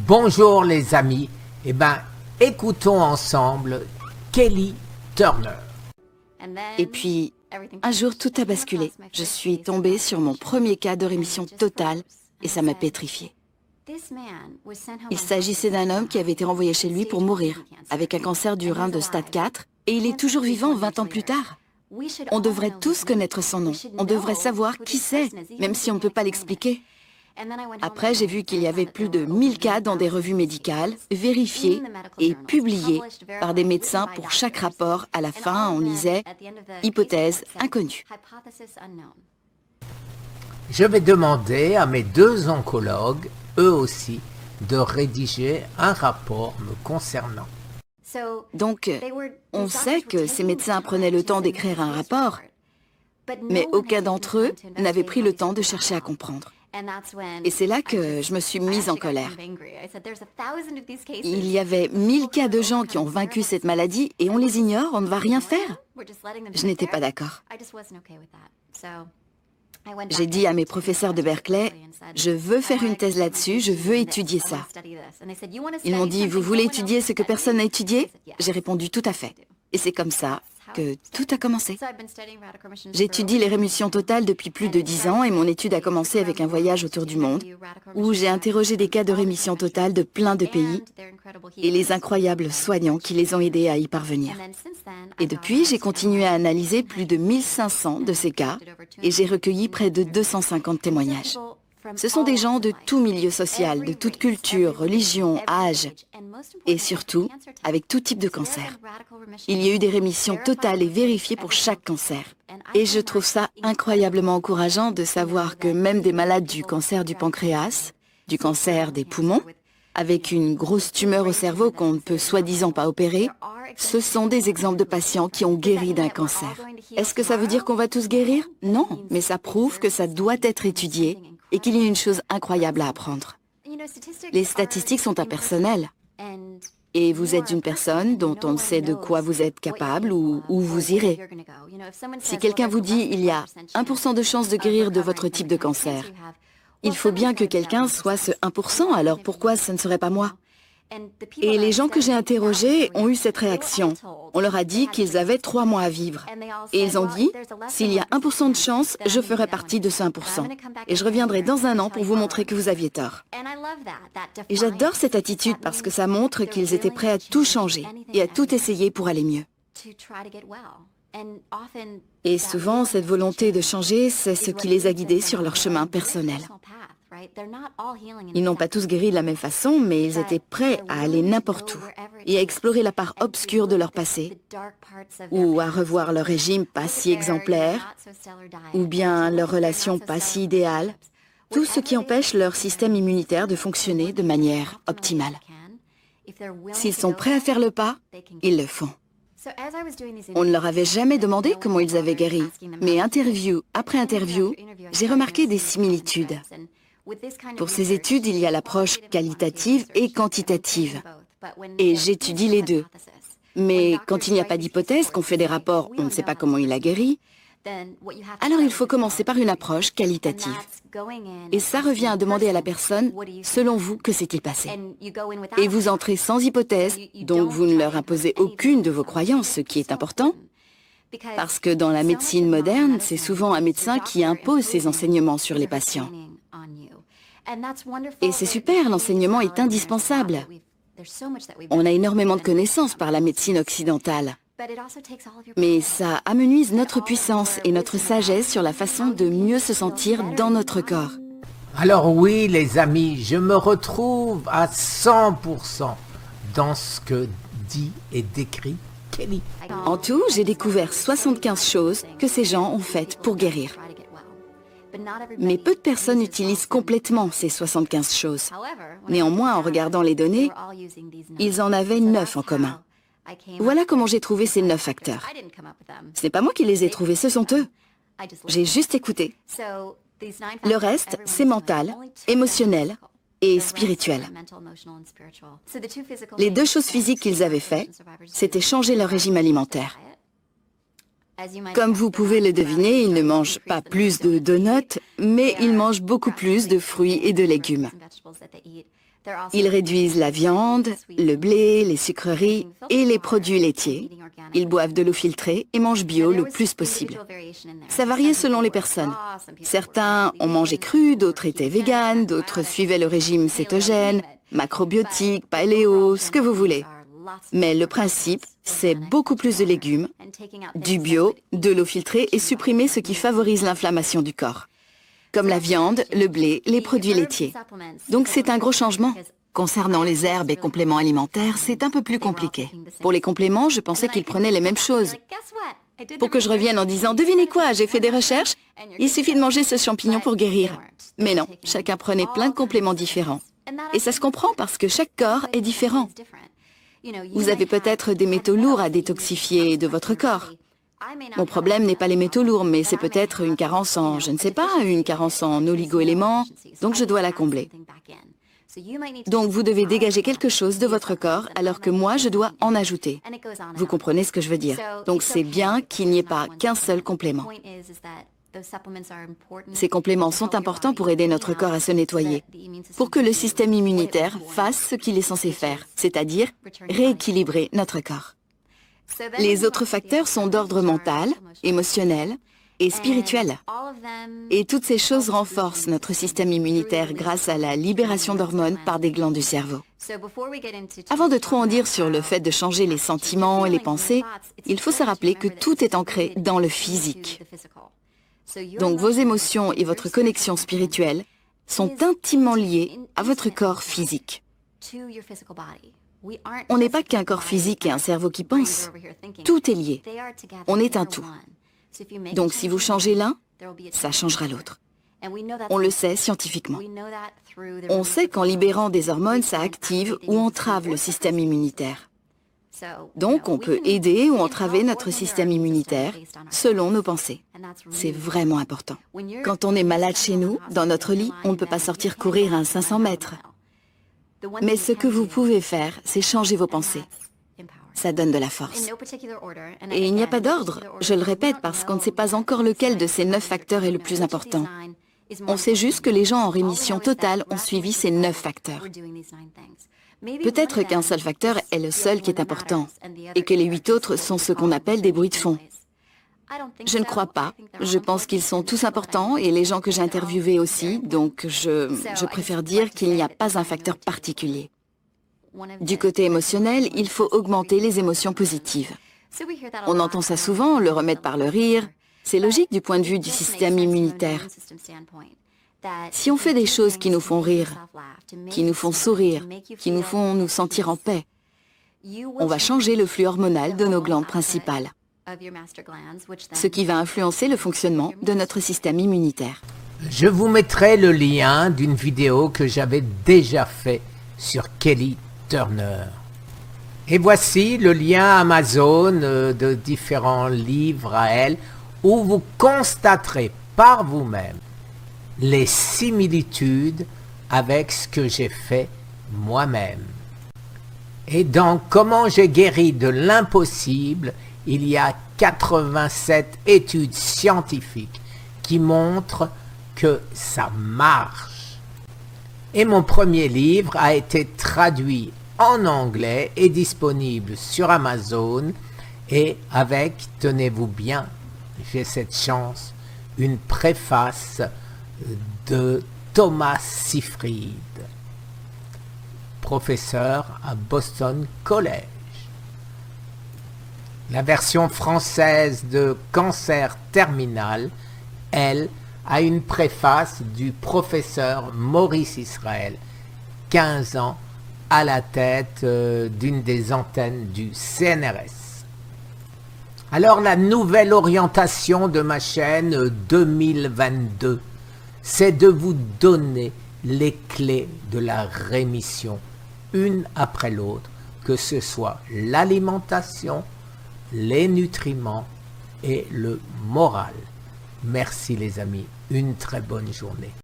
Bonjour les amis, écoutons ensemble Kelly Turner. Et puis, un jour, tout a basculé. Je suis tombée sur mon premier cas de rémission totale et ça m'a pétrifiée. Il s'agissait d'un homme qui avait été renvoyé chez lui pour mourir, avec un cancer du rein de stade 4, et il est toujours vivant 20 ans plus tard. On devrait tous connaître son nom, on devrait savoir qui c'est, même si on ne peut pas l'expliquer. Après, j'ai vu qu'il y avait plus de 1000 cas dans des revues médicales, vérifiés et publiés par des médecins. Pour chaque rapport, à la fin, on lisait « Hypothèse inconnue ». Je vais demander à mes deux oncologues, eux aussi, de rédiger un rapport me concernant. Donc, on sait que ces médecins prenaient le temps d'écrire un rapport, mais aucun d'entre eux n'avait pris le temps de chercher à comprendre. Et c'est là que je me suis mise en colère. Il y avait 1000 cas de gens qui ont vaincu cette maladie et on les ignore, on ne va rien faire. Je n'étais pas d'accord. J'ai dit à mes professeurs de Berkeley, je veux faire une thèse là-dessus, je veux étudier ça. Ils m'ont dit, vous voulez étudier ce que personne n'a étudié? J'ai répondu, tout à fait. Et c'est comme ça que tout a commencé. J'étudie les rémissions totales depuis plus de 10 ans et mon étude a commencé avec un voyage autour du monde où j'ai interrogé des cas de rémission totale de plein de pays et les incroyables soignants qui les ont aidés à y parvenir. Et depuis, j'ai continué à analyser plus de 1500 de ces cas et j'ai recueilli près de 250 témoignages. Ce sont des gens de tout milieu social, de toute culture, religion, âge, et surtout avec tout type de cancer. Il y a eu des rémissions totales et vérifiées pour chaque cancer. Et je trouve ça incroyablement encourageant de savoir que même des malades du cancer du pancréas, du cancer des poumons, avec une grosse tumeur au cerveau qu'on ne peut soi-disant pas opérer, ce sont des exemples de patients qui ont guéri d'un cancer. Est-ce que ça veut dire qu'on va tous guérir? Non, mais ça prouve que ça doit être étudié et qu'il y a une chose incroyable à apprendre. Les statistiques sont impersonnelles. Et vous êtes une personne dont on ne sait de quoi vous êtes capable ou où vous irez. Si quelqu'un vous dit il y a 1% de chance de guérir de votre type de cancer, il faut bien que quelqu'un soit ce 1%, alors pourquoi ce ne serait pas moi? Et les gens que j'ai interrogés ont eu cette réaction. On leur a dit qu'ils avaient 3 mois à vivre. Et ils ont dit, s'il y a 1% de chance, je ferai partie de ce 1%. Et je reviendrai dans un an pour vous montrer que vous aviez tort. Et j'adore cette attitude parce que ça montre qu'ils étaient prêts à tout changer et à tout essayer pour aller mieux. Et souvent, cette volonté de changer, c'est ce qui les a guidés sur leur chemin personnel. Ils n'ont pas tous guéri de la même façon, mais ils étaient prêts à aller n'importe où et à explorer la part obscure de leur passé, ou à revoir leur régime pas si exemplaire, ou bien leur relation pas si idéale, tout ce qui empêche leur système immunitaire de fonctionner de manière optimale. S'ils sont prêts à faire le pas, ils le font. On ne leur avait jamais demandé comment ils avaient guéri, mais interview après interview, j'ai remarqué des similitudes. Pour ces études, il y a l'approche qualitative et quantitative. Et j'étudie les deux. Mais quand il n'y a pas d'hypothèse, qu'on fait des rapports, on ne sait pas comment il a guéri, alors il faut commencer par une approche qualitative. Et ça revient à demander à la personne, selon vous, que s'est-il passé? Et vous entrez sans hypothèse, donc vous ne leur imposez aucune de vos croyances, ce qui est important. Parce que dans la médecine moderne, c'est souvent un médecin qui impose ses enseignements sur les patients. Et c'est super, l'enseignement est indispensable. On a énormément de connaissances par la médecine occidentale. Mais ça amenuise notre puissance et notre sagesse sur la façon de mieux se sentir dans notre corps. Alors oui les amis, je me retrouve à 100% dans ce que dit et décrit Kelly. En tout, j'ai découvert 75 choses que ces gens ont faites pour guérir. Mais peu de personnes utilisent complètement ces 75 choses. Néanmoins, en regardant les données, ils en avaient 9 en commun. Voilà comment j'ai trouvé ces 9 facteurs. Ce n'est pas moi qui les ai trouvés, ce sont eux. J'ai juste écouté. Le reste, c'est mental, émotionnel et spirituel. Les 2 choses physiques qu'ils avaient fait, c'était changer leur régime alimentaire. Comme vous pouvez le deviner, ils ne mangent pas plus de donuts, mais ils mangent beaucoup plus de fruits et de légumes. Ils réduisent la viande, le blé, les sucreries et les produits laitiers. Ils boivent de l'eau filtrée et mangent bio le plus possible. Ça variait selon les personnes. Certains ont mangé cru, d'autres étaient véganes, d'autres suivaient le régime cétogène, macrobiotique, paléo, ce que vous voulez. Mais le principe, c'est beaucoup plus de légumes, du bio, de l'eau filtrée et supprimer ce qui favorise l'inflammation du corps, comme la viande, le blé, les produits laitiers. Donc c'est un gros changement. Concernant les herbes et compléments alimentaires, c'est un peu plus compliqué. Pour les compléments, je pensais qu'ils prenaient les mêmes choses. Pour que je revienne en disant « Devinez quoi, j'ai fait des recherches, il suffit de manger ce champignon pour guérir ». Mais non, chacun prenait plein de compléments différents. Et ça se comprend parce que chaque corps est différent. Vous avez peut-être des métaux lourds à détoxifier de votre corps. Mon problème n'est pas les métaux lourds, mais c'est peut-être une carence en, je ne sais pas, une carence en oligo-éléments, donc je dois la combler. Donc vous devez dégager quelque chose de votre corps, alors que moi, je dois en ajouter. Vous comprenez ce que je veux dire? Donc c'est bien qu'il n'y ait pas qu'un seul complément. Ces compléments sont importants pour aider notre corps à se nettoyer, pour que le système immunitaire fasse ce qu'il est censé faire, c'est-à-dire rééquilibrer notre corps. Les autres facteurs sont d'ordre mental, émotionnel et spirituel. Et toutes ces choses renforcent notre système immunitaire grâce à la libération d'hormones par des glandes du cerveau. Avant de trop en dire sur le fait de changer les sentiments et les pensées, il faut se rappeler que tout est ancré dans le physique. Donc vos émotions et votre connexion spirituelle sont intimement liées à votre corps physique. On n'est pas qu'un corps physique et un cerveau qui pense. Tout est lié. On est un tout. Donc si vous changez l'un, ça changera l'autre. On le sait scientifiquement. On sait qu'en libérant des hormones, ça active ou entrave le système immunitaire. Donc on peut aider ou entraver notre système immunitaire selon nos pensées. C'est vraiment important. Quand on est malade chez nous, dans notre lit, on ne peut pas sortir courir à 500 mètres. Mais ce que vous pouvez faire, c'est changer vos pensées. Ça donne de la force. Et il n'y a pas d'ordre, je le répète, parce qu'on ne sait pas encore lequel de ces 9 facteurs est le plus important. On sait juste que les gens en rémission totale ont suivi ces 9 facteurs. Peut-être qu'un seul facteur est le seul qui est important, et que les 8 autres sont ce qu'on appelle des bruits de fond. Je ne crois pas. Je pense qu'ils sont tous importants, et les gens que j'ai interviewés aussi, donc je préfère dire qu'il n'y a pas un facteur particulier. Du côté émotionnel, il faut augmenter les émotions positives. On entend ça souvent, le remède par le rire. C'est logique du point de vue du système immunitaire. Si on fait des choses qui nous font rire, qui nous font sourire, qui nous font nous sentir en paix, on va changer le flux hormonal de nos glandes principales, ce qui va influencer le fonctionnement de notre système immunitaire. Je vous mettrai le lien d'une vidéo que j'avais déjà fait sur Kelly Turner. Et voici le lien Amazon de différents livres à elle, où vous constaterez par vous-même les similitudes avec ce que j'ai fait moi-même. Et dans Comment j'ai guéri de l'impossible, il y a 87 études scientifiques qui montrent que ça marche. Et mon premier livre a été traduit en anglais et disponible sur Amazon et avec, tenez-vous bien, j'ai cette chance, une préface de Thomas Seyfried, professeur à Boston College. La version française de Cancer terminal, elle, a une préface du professeur Maurice Israël, 15 ans, à la tête d'une des antennes du CNRS. Alors la nouvelle orientation de ma chaîne 2022, c'est de vous donner les clés de la rémission, une après l'autre, que ce soit l'alimentation, les nutriments et le moral. Merci les amis, une très bonne journée.